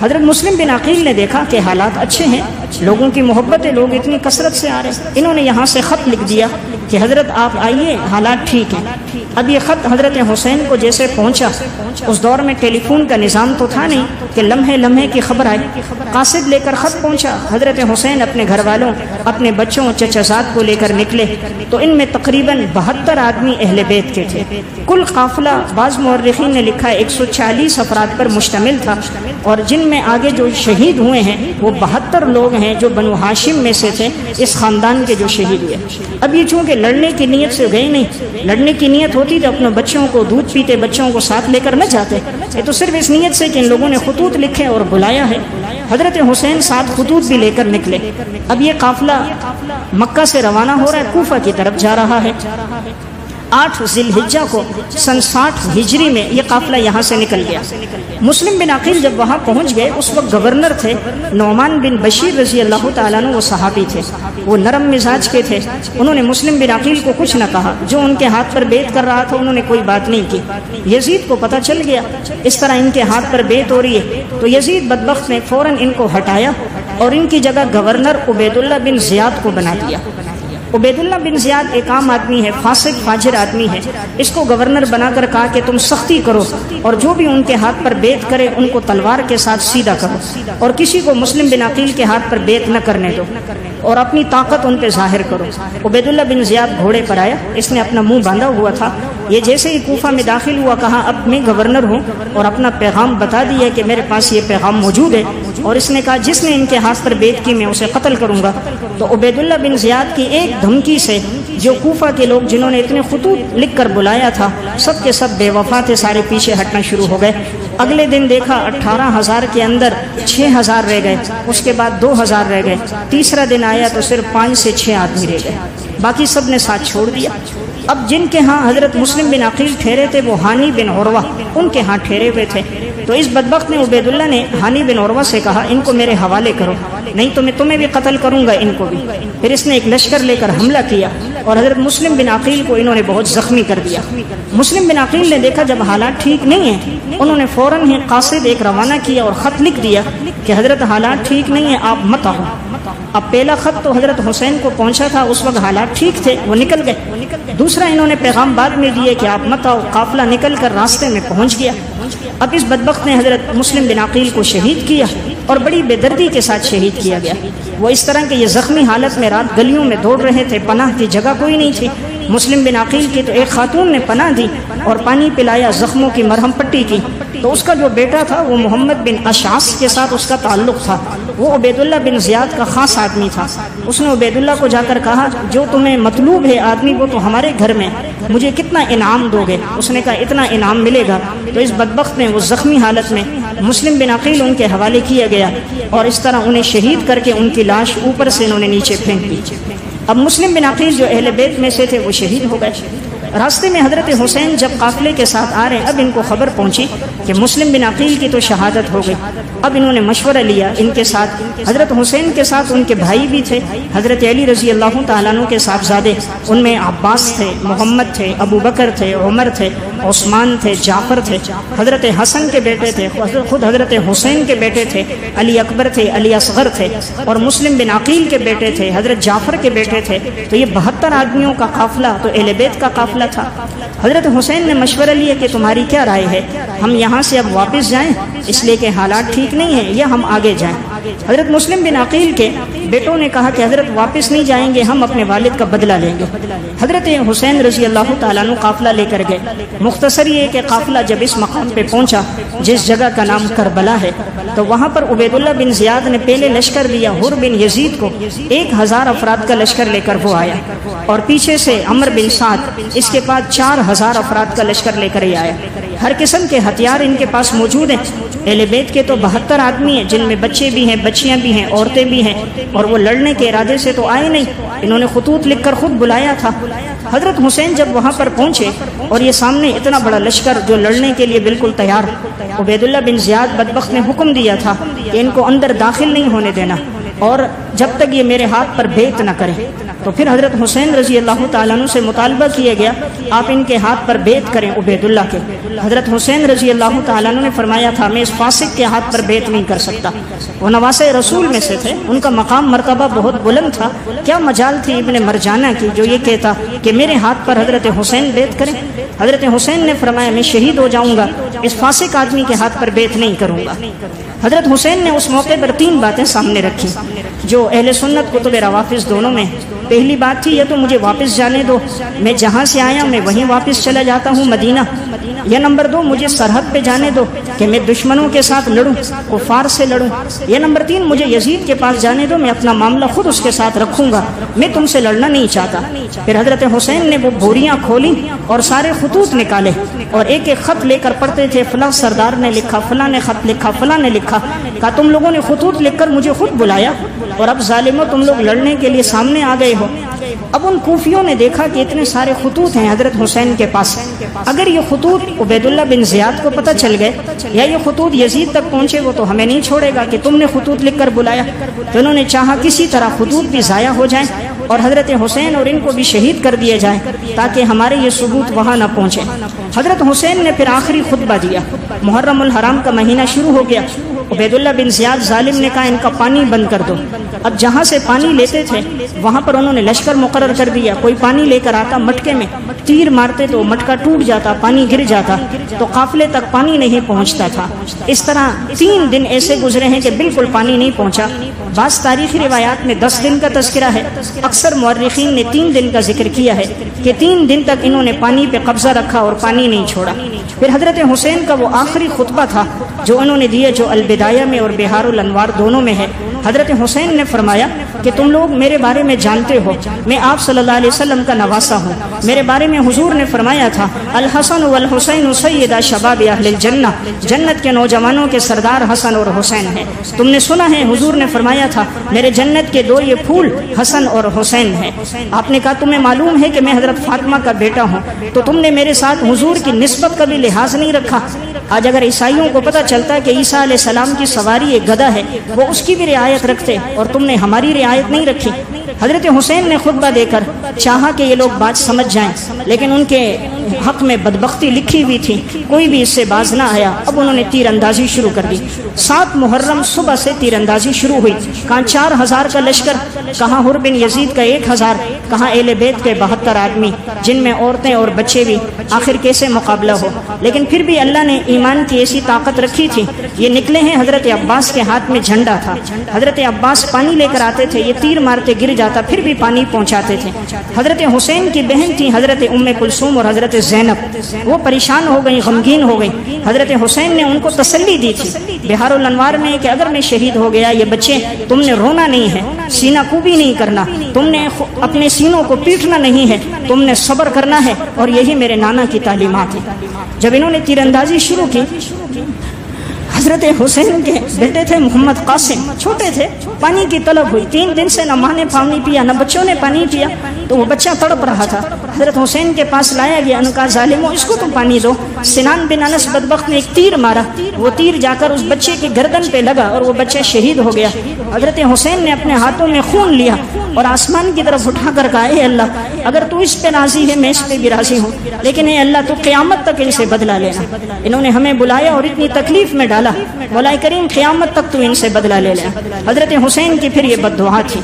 حضرت مسلم بن عقیل نے دیکھا کہ حالات اچھے ہیں، لوگوں کی محبت ہے، لوگ اتنی کثرت سے آ رہے ہیں، انہوں نے یہاں سے خط لکھ دیا کہ حضرت آپ آئیے، حالات ٹھیک ہیں۔ اب یہ خط حضرت حسین کو جیسے پہنچا، اس دور میں ٹیلی فون کا نظام تو تھا نہیں کہ لمحے لمحے کی خبر آئی، قاصد لے کر خط پہنچا۔ حضرت حسین اپنے گھر والوں، اپنے بچوں، چچا زاد کو لے کر نکلے، تو ان میں تقریباً 72 آدمی اہل بیت کے تھے۔ کل قافلہ بعض مورخین نے لکھا ہے 140 افراد پر مشتمل تھا، اور جن میں آگے جو شہید ہوئے ہیں وہ 72 لوگ ہیں جو بنو ہاشم میں سے تھے، اس خاندان کے جو شہید ہوئے۔ اب یہ چونکہ لڑنے کی نیت سے گئے نہیں، لڑنے کی نیت ہوتی تو اپنے بچوں کو، دودھ پیتے بچوں کو ساتھ لے کر نہ جاتے، یہ تو صرف اس نیت سے کہ ان لوگوں نے خطوط لکھے اور بلایا ہے۔ حضرت حسین ساتھ خطوط بھی لے کر نکلے۔ اب یہ قافلہ مکہ سے روانہ ہو رہا ہے، کوفہ کی طرف جا رہا ہے۔ 8 ذی الحجہ کو سن 60 ہجری میں یہ قافلہ یہاں سے نکل گیا۔ مسلم بن عقیل جب وہاں پہنچ گئے، اس وقت گورنر تھے نعمان بن بشیر رضی اللہ تعالیٰ عنہ، وہ صحابی تھے، وہ نرم مزاج کے تھے۔ انہوں نے مسلم بن عقیل کو کچھ نہ کہا، جو ان کے ہاتھ پر بیعت کر رہا تھا انہوں نے کوئی بات نہیں کی۔ یزید کو پتہ چل گیا اس طرح ان کے ہاتھ پر بیعت ہو رہی ہے، تو یزید بدبخت نے فوراً ان کو ہٹایا اور ان کی جگہ گورنر عبید اللہ بن زیاد کو بنا دیا۔ عبید اللہ بن زیاد ایک عام آدمی ہے، فاسق فاجر آدمی ہے، اس کو گورنر بنا کر کہا کہ تم سختی کرو اور جو بھی ان کے ہاتھ پر بیعت کرے ان کو تلوار کے ساتھ سیدھا کرو، اور کسی کو مسلم بن عقیل کے ہاتھ پر بیعت نہ کرنے دو، اور اپنی طاقت ان پہ ظاہر کرو۔ عبید اللہ بن زیاد گھوڑے پر آیا، اس نے اپنا منہ باندھا ہوا تھا، یہ جیسے ہی کوفہ میں داخل ہوا کہا اب میں گورنر ہوں، اور اپنا پیغام بتا دیا کہ میرے پاس یہ پیغام موجود ہے، اور اس نے کہا جس نے ان کے ہاتھ پر بیعت کی میں اسے قتل کروں گا۔ تو عبید اللہ بن زیاد کی ایک دھمکی سے جو کوفہ کے لوگ جنہوں نے اتنے خطوط لکھ کر بلایا تھا سب کے سب بے وفا تھے، سارے پیچھے ہٹنا شروع ہو گئے۔ اگلے دن دیکھا 18,000 کے اندر 6,000 رہ گئے، اس کے بعد 2,000 رہ گئے، تیسرا دن آیا تو صرف 5 سے 6 آدمی رہ گئے، باقی سب نے ساتھ چھوڑ دیا۔ اب جن کے ہاں حضرت مسلم بن عقیل ٹھہرے تھے وہ ہانی بن عروہ ان کے ہاں ٹھہرے ہوئے تھے، تو اس بدبخت نے عبید اللہ نے ہانی بن عروہ سے کہا ان کو میرے حوالے کرو، نہیں تو میں تمہیں بھی قتل کروں گا، ان کو بھی۔ پھر اس نے ایک لشکر لے کر حملہ کیا اور حضرت مسلم بن عقیل کو انہوں نے بہت زخمی کر دیا۔ مسلم بن عقیل نے دیکھا جب حالات ٹھیک نہیں ہیں، انہوں نے فوراً ہی قاصد ایک روانہ کیا اور خط لکھ دیا کہ حضرت حالات ٹھیک نہیں ہیں، آپ مت آؤ۔ اب پہلا خط تو حضرت حسین کو پہنچا تھا، اس وقت حالات ٹھیک تھے، وہ نکل گئے۔ دوسرا انہوں نے پیغام بعد میں دیے کہ آپ مت آؤ، قافلہ نکل کر راستے میں پہنچ گیا۔ اب اس بدبخت نے حضرت مسلم بن عقیل کو شہید کیا اور بڑی بے دردی کے ساتھ شہید کیا گیا۔ وہ اس طرح کہ یہ زخمی حالت میں رات گلیوں میں دوڑ رہے تھے، پناہ کی جگہ کوئی نہیں تھی۔ مسلم بن عقیل کی تو ایک خاتون نے پناہ دی اور پانی پلایا، زخموں کی مرہم پٹی کی، تو اس کا جو بیٹا تھا وہ محمد بن اشعث کے ساتھ اس کا تعلق تھا، وہ عبید اللہ بن زیاد کا خاص آدمی تھا۔ اس نے عبید اللہ کو جا کر کہا جو تمہیں مطلوب ہے آدمی وہ تو ہمارے گھر میں، مجھے کتنا انعام دو گے؟ اس نے کہا اتنا انعام ملے گا۔ تو اس بدبخت نے وہ زخمی حالت میں مسلم بن عقیل ان کے حوالے کیا گیا اور اس طرح انہیں شہید کر کے ان کی لاش اوپر سے انہوں نے نیچے پھینک دی۔ اب مسلم بن عقیل جو اہل بیت میں سے تھے وہ شہید ہو گئے۔ راستے میں حضرت حسین جب قافلے کے ساتھ آ رہے ہیں، اب ان کو خبر پہنچی کہ مسلم بن عقیل کی تو شہادت ہو گئی۔ اب انہوں نے مشورہ لیا، ان کے ساتھ حضرت حسین کے ساتھ ان کے بھائی بھی تھے، حضرت علی رضی اللہ تعالیٰ عنہ کے صاحبزادے، ان میں عباس تھے، محمد تھے، ابو بکر تھے، عمر تھے، عثمان تھے، جعفر تھے، حضرت حسن کے بیٹے تھے، خود حضرت حسین کے بیٹے تھے، علی اکبر تھے، علی اصغر تھے، اور مسلم بن عقیل کے بیٹے تھے، حضرت جعفر کے بیٹے تھے۔ تو یہ 72 آدمیوں کا قافلہ تو اہل بیت کا قافلہ تھا۔ حضرت حسین نے مشورہ لیا کہ تمہاری کیا رائے ہے، ہم یہاں سے اب واپس جائیں اس لیے کہ حالات ٹھیک نہیں ہیں، یا ہم آگے جائیں؟ حضرت مسلم بن عقیل کے بیٹوں نے کہا کہ حضرت واپس نہیں جائیں گے، ہم اپنے والد کا بدلہ لیں گے۔ حضرت حسین رضی اللہ تعالیٰ عنہ قافلہ لے کر گئے۔ مختصر یہ کہ قافلہ جب اس مقام پہ پہنچا جس جگہ کا نام کربلا ہے، تو وہاں پر عبید اللہ بن زیاد نے پہلے لشکر دیا حر بن یزید کو، 1000 افراد کا لشکر لے کر وہ آیا، اور پیچھے سے عمر بن سعد، اس کے بعد 4000 افراد کا لشکر لے کر ہی آیا۔ ہر قسم کے ہتھیار ان کے پاس موجود ہیں۔ اہل بیت کے تو 72 آدمی ہیں، جن میں بچے بھی ہیں، بچیاں بھی ہیں، عورتیں بھی ہیں، اور وہ لڑنے کے ارادے سے تو آئے نہیں، انہوں نے خطوط لکھ کر خود بلایا تھا۔ حضرت حسین جب وہاں پر پہنچے اور یہ سامنے اتنا بڑا لشکر جو لڑنے کے لیے بالکل تیار، عبید اللہ بن زیاد بدبخت نے حکم دیا تھا کہ ان کو اندر داخل نہیں ہونے دینا، اور جب تک یہ میرے ہاتھ پر بیعت نہ کریں۔ تو پھر حضرت حسین رضی اللہ تعالیٰ عنہ سے مطالبہ کیا گیا آپ ان کے ہاتھ پر بیعت کریں عبید اللہ کے۔ حضرت حسین رضی اللہ تعالیٰ عنہ نے فرمایا تھا میں اس فاسق کے ہاتھ پر بیعت نہیں کر سکتا، وہ نواسے رسول میں سے تھے، ان کا مقام مرتبہ بہت بلند تھا، کیا مجال تھی ابن مرجانہ کی جو یہ کہتا کہ میرے ہاتھ پر حضرت حسین بیعت کریں۔ حضرت حسین نے فرمایا میں شہید ہو جاؤں گا، اس فاسق آدمی کے ہاتھ پر بیعت نہیں کروں گا۔ حضرت حسین نے اس موقع پر 3 باتیں سامنے رکھی جو اہل سنت کتب روافض دونوں میں۔ پہلی بات تھی یا تو مجھے واپس جانے دو، میں جہاں سے آیا میں وہیں واپس چلا جاتا ہوں مدینہ، یا نمبر 2 مجھے سرحد پہ جانے دو کہ میں دشمنوں کے ساتھ لڑوں، کفار سے لڑوں، یا نمبر 3 مجھے یزید کے پاس جانے دو، میں اپنا معاملہ خود اس کے ساتھ رکھوں گا، میں تم سے لڑنا نہیں چاہتا۔ پھر حضرت حسین نے وہ بوریاں کھولی اور سارے خطوط نکالے اور ایک ایک خط لے کر پڑھتے تھے، فلاں سردار نے لکھا، فلاں نے خط لکھا، فلاں نے لکھا، کہا تم لوگوں نے خطوط لکھ کر مجھے خود بلایا اور اب ظالموں تم لوگ لڑنے کے لیے سامنے آ گئے ہو۔ اب ان کوفیوں نے دیکھا کہ اتنے سارے خطوط ہیں حضرت حسین کے پاس، اگر یہ خطوط عبید اللہ بن زیاد کو پتہ چل گئے یا یہ خطوط یزید تک پہنچے وہ تو ہمیں نہیں چھوڑے گا کہ تم نے خطوط لکھ کر بلایا۔ تو انہوں نے چاہا کسی طرح خطوط بھی ضائع ہو جائیں اور حضرت حسین اور ان کو بھی شہید کر دیا جائے تاکہ ہمارے یہ ثبوت وہاں نہ پہنچے۔ حضرت حسین نے پھر آخری خطبہ دیا، محرم الحرام کا مہینہ شروع ہو گیا، عبید اللہ بن زیاد ظالم نے کہا ان کا پانی بند کر دو۔ اب جہاں سے پانی لیتے تھے وہاں پر انہوں نے لشکر مقرر کر دیا، کوئی پانی لے کر آتا مٹکے میں تیر مارتے تو مٹکا ٹوٹ جاتا، پانی گر جاتا، تو قافلے تک پانی نہیں پہنچتا تھا۔ اس طرح 3 دن ایسے گزرے ہیں کہ بالکل پانی نہیں پہنچا۔ بعض تاریخی روایات میں 10 دن کا تذکرہ ہے، اکثر مورخین نے 3 دن کا ذکر کیا ہے کہ 3 دن تک انہوں نے پانی پہ قبضہ رکھا اور پانی نہیں چھوڑا۔ پھر حضرت حسین کا وہ آخری خطبہ تھا جو انہوں نے دیا، جو البدایہ میں اور بہار الانوار دونوں میں ہے۔ حضرت حسین نے فرمایا کہ تم لوگ میرے بارے میں جانتے ہو میں آپ صلی اللہ علیہ وسلم کا نواسہ ہوں، میرے بارے میں حضور نے فرمایا تھا الحسن والحسین سیدا شباب اہل الجنہ، جنت کے نوجوانوں کے سردار حسن اور حسین ہیں۔ تم نے سنا ہے حضور نے فرمایا تھا میرے جنت کے 2 یہ پھول حسن اور حسین ہیں۔ آپ نے کہا تمہیں معلوم ہے کہ میں حضرت فاطمہ کا بیٹا ہوں، تو تم نے میرے ساتھ حضور کی نسبت کا بھی لحاظ نہیں رکھا۔ آج اگر عیسائیوں کو پتہ چلتا ہے کہ عیسیٰ علیہ السلام کی سواری ایک گدھا ہے وہ اس کی بھی رعایت رکھتے اور تم نے ہماری رعایت نہیں رکھی۔ حضرت حسین نے خطبہ دے کر چاہا کہ یہ لوگ بات سمجھ جائیں، لیکن ان کے حق میں بدبختی لکھی ہوئی تھی، کوئی بھی اس سے باز نہ آیا۔ اب انہوں نے تیر اندازی شروع کر دی۔ 7 محرم صبح سے تیر اندازی شروع ہوئی، کہاں 4000 کا لشکر، کہاں حر بن یزید کا 1000، کہاں اہل بیت کے 72 آدمی جن میں عورتیں اور بچے بھی۔ آخر کیسے مقابلہ ہو؟ لیکن پھر بھی اللہ نے ایمان کی ایسی طاقت رکھی تھی۔ یہ نکلے ہیں، حضرت عباس کے ہاتھ میں جھنڈا تھا، حضرت عباس پانی لے کر آتے تھے، یہ تیر مارتے گر جاتے جاتا پھر بھی پانی پہنچاتے تھے۔ حضرت حسین کی بہن تھی حضرت ام کلثوم اور حضرت زینب، وہ پریشان ہو گئی، غمگین ہو گئی۔ حضرت حسین نے ان کو تسلی دی تھی بہار الانوار میں کہ اگر میں شہید ہو گیا، یہ بچے تم نے رونا نہیں ہے، سینہ کوبی نہیں کرنا، تم نے اپنے سینوں کو پیٹنا نہیں ہے، تم نے صبر کرنا ہے، اور یہی میرے نانا کی تعلیمات ہیں۔ جب انہوں نے تیر اندازی شروع کی، حضرت حسین کے بیٹے تھے محمد قاسم، چھوٹے تھے، پانی کی طلب ہوئی، 3 دن سے نہ ماں نے پانی پیا نہ بچوں نے پانی پیا، تو وہ بچہ تڑپ رہا تھا۔ حضرت حسین کے پاس لایا گیا، ان کا ظالمو اس کو تو پانی دو۔ سنان بن انس بدبخت نے ایک تیر مارا، وہ تیر جا کر اس بچے کی گردن پہ لگا اور وہ بچہ شہید ہو گیا۔ حضرت حسین نے اپنے ہاتھوں میں خون لیا اور آسمان کی طرف اٹھا کر کہا، اے اللہ اگر تو اس پہ راضی ہے میں اس پہ بھی راضی ہوں، لیکن اے اللہ تو قیامت تک ان سے بدلہ لینا۔ انہوں نے ہمیں بلایا اور اتنی تکلیف میں ڈالا، مولا کریم قیامت تک تو ان سے بدلہ لے لے۔ حضرت حسین کی پھر یہ بد دعا تھی۔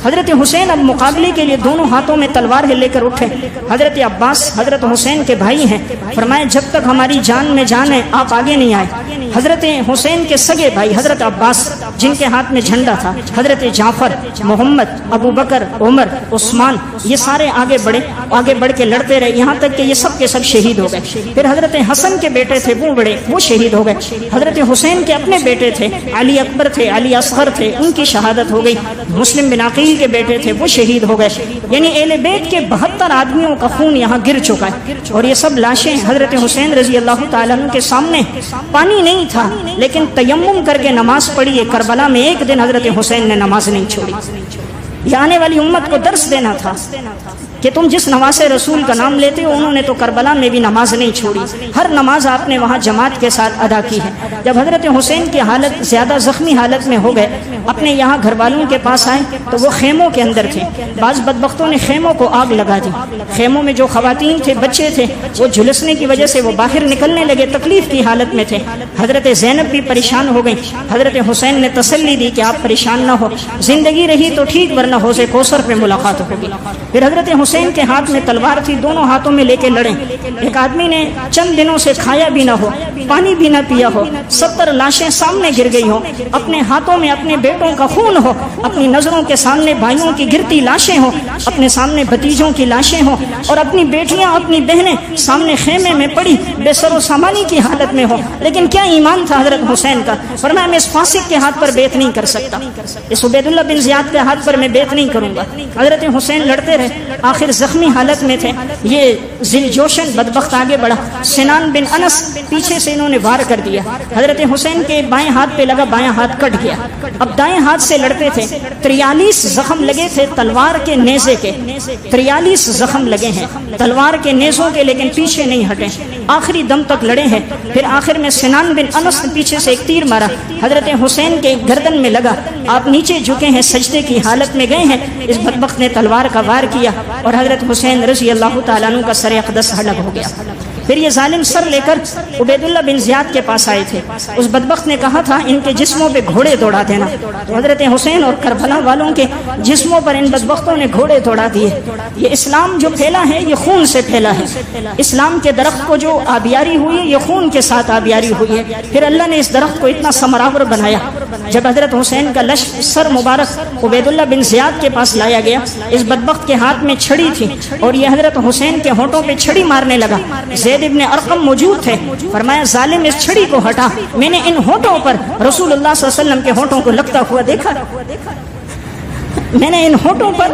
حضرت حسین اب مقابلے کے لیے دونوں ہاتھوں میں تلوار لے کر اٹھے۔ حضرت عباس حضرت حسین کے بھائی ہیں، فرمایا جب تک ہماری جان میں جان ہے آپ آگے نہیں آئے۔ حضرت حسین کے سگے بھائی حضرت عباس جن کے ہاتھ میں جھنڈا تھا، حضرت جعفر، محمد، ابو بکر، عمر، عثمان، یہ سارے آگے بڑھ کے لڑتے رہے، یہاں تک کہ یہ سب کے سب شہید ہو گئے۔ پھر حضرت حسن کے بیٹے تھے وہ شہید ہو گئے۔ حضرت حسین کے اپنے بیٹے تھے، علی اکبر تھے، علی اصغر تھے، ان کی شہادت ہو گئی۔ مسلم بن عقیل کے بیٹے تھے، وہ شہید ہو گئے۔ یعنی اہل بیت کے 72 آدمیوں کا خون یہاں گر چکا ہے، اور یہ سب لاشیں حضرت حسین رضی اللہ تعالیٰ عنہ کے سامنے۔ پانی نہیں تھا لیکن تیمم کر کے نماز پڑھی ہے۔ کربلا میں ایک دن حضرت حسین نے نماز نہیں چھوڑی۔ یہ آنے والی امت کو درس دینا تھا کہ تم جس نواز رسول کا نام لیتے ہو، انہوں نے تو کربلا میں بھی نماز نہیں چھوڑی، ہر نماز آپ نے وہاں جماعت کے ساتھ ادا کی ہے۔ جب حضرت حسین کی حالت زیادہ زخمی حالت میں ہو گئے، اپنے یہاں گھر والوں کے پاس آئے تو وہ خیموں کے اندر تھے۔ بعض بدبختوں نے خیموں کو آگ لگا دی، خیموں میں جو خواتین تھے، بچے تھے، وہ جھلسنے کی وجہ سے وہ باہر نکلنے لگے، تکلیف کی حالت میں تھے۔ حضرت زینب بھی پریشان ہو گئی۔ حضرت حسین نے تسلی دی کہ آپ پریشان نہ ہو، زندگی رہی تو ٹھیک ورنہ حوض کوثر پہ ملاقات ہوگی۔ پھر حضرت حسین کے ہاتھ میں تلوار تھی، دونوں ہاتھوں میں لے کے لڑے۔ ایک آدمی نے چند دنوں سے کھایا بھی نہ ہو، پانی بھی نہ پیا ہو، 70 لاشیں سامنے گر گئی ہوں، اپنے ہاتھوں میں اپنے بیٹوں کا خون ہو، اپنی نظروں کے سامنے بھائیوں کی گرتی لاشیں ہوں، اپنے سامنے بھتیجوں کی لاشیں ہوں، اور اپنی بیٹیاں اپنی بہنیں سامنے خیمے میں پڑی بے سر و سامانی کی حالت میں ہو۔ لیکن کیا ایمان تھا حضرت حسین کا، فرمایا میں اس فاسق کے ہاتھ پر بیعت نہیں کر سکتا، اس عبید اللہ بن زیاد کے ہاتھ پر میں بیعت نہیں کروں گا۔ حضرت حسین لڑتے رہے، آخر زخمی حالت میں تھے۔ یہ ذل جوشن بدبخت آگے بڑھا، سنان بن انس پیچھے سے انہوں نے وار کر دیا، حضرت حسین کے بائیں ہاتھ پہ لگا، بائیں ہاتھ کٹ گیا۔ اب دائیں ہاتھ سے لڑتے تھے، 43 زخم لگے تھے تلوار کے نیزے کے، 43 زخم لگے ہیں تلوار کے نیزوں کے، لیکن پیچھے نہیں ہٹے، آخری دم تک لڑے ہیں۔ پھر آخر میں سنان بن انس نے پیچھے سے ایک تیر مارا، حضرت حسین کے گردن میں لگا، آپ نیچے جھکے ہیں، سجدے کی حالت میں گئے ہیں، اس بدبخت نے تلوار کا وار کیا اور حضرت حسین رضی اللہ تعالیٰ عنہ کا سر اقدس ہلک ہو گیا۔ پھر یہ ظالم سر لے کر عبید اللہ بن زیاد کے پاس آئے تھے۔ اس بدبخت نے کہا تھا ان کے جسموں پہ گھوڑے دوڑا دینا، تو حضرت حسین اور کربلا والوں کے جسموں پر ان بدبختوں نے گھوڑے دوڑا دیے۔ یہ اسلام جو پھیلا ہے یہ خون سے پھیلا ہے، اسلام کے درخت کو جو آبیاری ہوئی ہے یہ خون کے ساتھ آبیاری ہوئی ہے۔ پھر اللہ نے اس درخت کو اتنا ثمرآور بنایا۔ جب حضرت حسین کا سر مبارک عبید اللہ بن زیاد کے پاس لایا گیا، اس بدبخت کے ہاتھ میں چھڑی تھی اور یہ حضرت حسین کے ہونٹوں پہ چھڑی مارنے لگا۔ زید ابن ارقم موجود تھے، فرمایا ظالم اس چھڑی کو ہٹا، میں نے ان ہونٹوں پر رسول اللہ صلی اللہ علیہ وسلم کے ہونٹوں کو لگتا ہوا دیکھا، میں نے ان ہونٹوں پر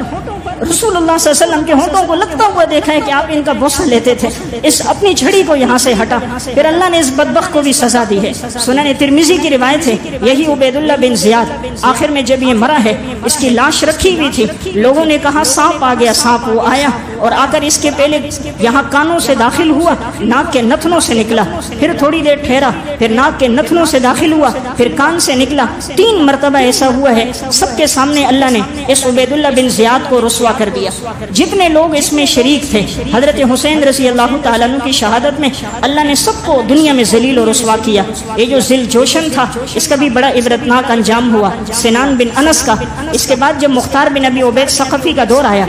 رسول اللہ صلی اللہ علیہ وسلم کے ہونٹوں کو لگتا ہوا دیکھا ہے کہ آپ ان کا بوسہ لیتے تھے، اس اپنی چھڑی کو یہاں سے ہٹا۔ پھر اللہ نے اس بدبخت کو بھی سزا دی ہے۔ سنن ترمذی کی روایت ہے، یہی عبید اللہ بن زیاد آخر میں جب یہ مرا ہے، اس کی لاش رکھی ہوئی تھی، لوگوں نے کہا سانپ آ گیا، سانپ وہ آیا اور آ کر اس کے پہلے یہاں کانوں سے داخل ہوا، ناک کے نتنوں سے نکلا، پھر تھوڑی دیر ٹھہرا، پھر ناک کے نتنوں سے داخل ہوا، پھر کان سے نکلا، 3 مرتبہ ایسا ہوا ہے۔ سب کے سامنے اللہ نے اس عبید اللہ بن زیاد کو رسوا کر دیا۔ جتنے لوگ اس میں شریک تھے حضرت حسین رضی اللہ تعالیٰ عنہ کی شہادت میں، اللہ نے سب کو دنیا میں ذلیل و رسوا کیا۔ یہ جو ذل جوشن تھا اس کا بھی بڑا عبرتناک انجام ہوا، سنان بن انس کا۔ اس کے بعد جب مختار بن ابی عبید ثقفی کا دور آیا،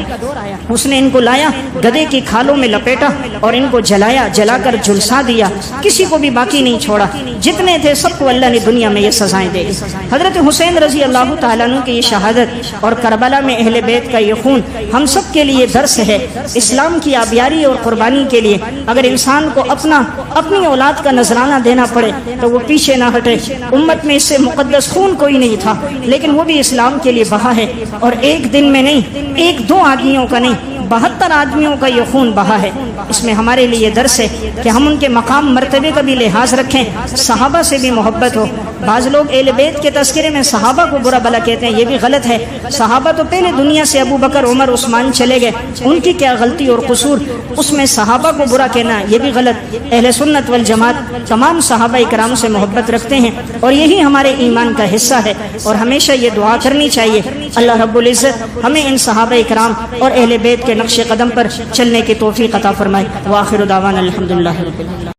اس نے ان کو لایا، گدھے کی کھالوں میں لپیٹا اور ان کو جلایا، جلا کر جھلسا دیا، کسی کو بھی باقی نہیں چھوڑا، جتنے تھے سب کو اللہ نے دنیا میں یہ سزائیں دے دی۔ حضرت حسین رضی اللہ تعالیٰ عنہ کی یہ شہادت اور کربلا میں اہل بیت کا یہ خون ہم سب کے لیے درس ہے اسلام کی آبیاری اور قربانی کے لیے۔ اگر انسان کو اپنی اولاد کا نذرانہ دینا پڑے تو وہ پیچھے نہ ہٹے۔ امت میں اس سے مقدس خون کوئی نہیں تھا، لیکن وہ بھی اسلام کے لیے بہا ہے، اور ایک دن میں نہیں، ایک دو آدمیوں کا نہیں، 72 آدمیوں کا یہ خون بہا ہے۔ اس میں ہمارے لیے درس ہے کہ ہم ان کے مقام مرتبے کا بھی لحاظ رکھیں، صحابہ سے بھی محبت ہو۔ بعض لوگ اہل بیت کے تذکرے میں صحابہ کو برا بھلا کہتے ہیں، یہ بھی غلط ہے۔ صحابہ تو پہلے دنیا سے ابو بکر، عمر، عثمان چلے گئے، ان کی کیا غلطی اور قصور، اس میں صحابہ کو برا کہنا یہ بھی غلط۔ اہل سنت والجماعت تمام صحابہ کرام سے محبت رکھتے ہیں، اور یہی ہمارے ایمان کا حصہ ہے، اور ہمیشہ یہ دعا کرنی چاہیے اللہ رب العزت ہمیں ان صحابہ کرام اور اہل بیت کے نقش قدم پر چلنے کی توفیق عطا فرمائے۔ وآخر دعوانا الحمدللہ رب العالمین۔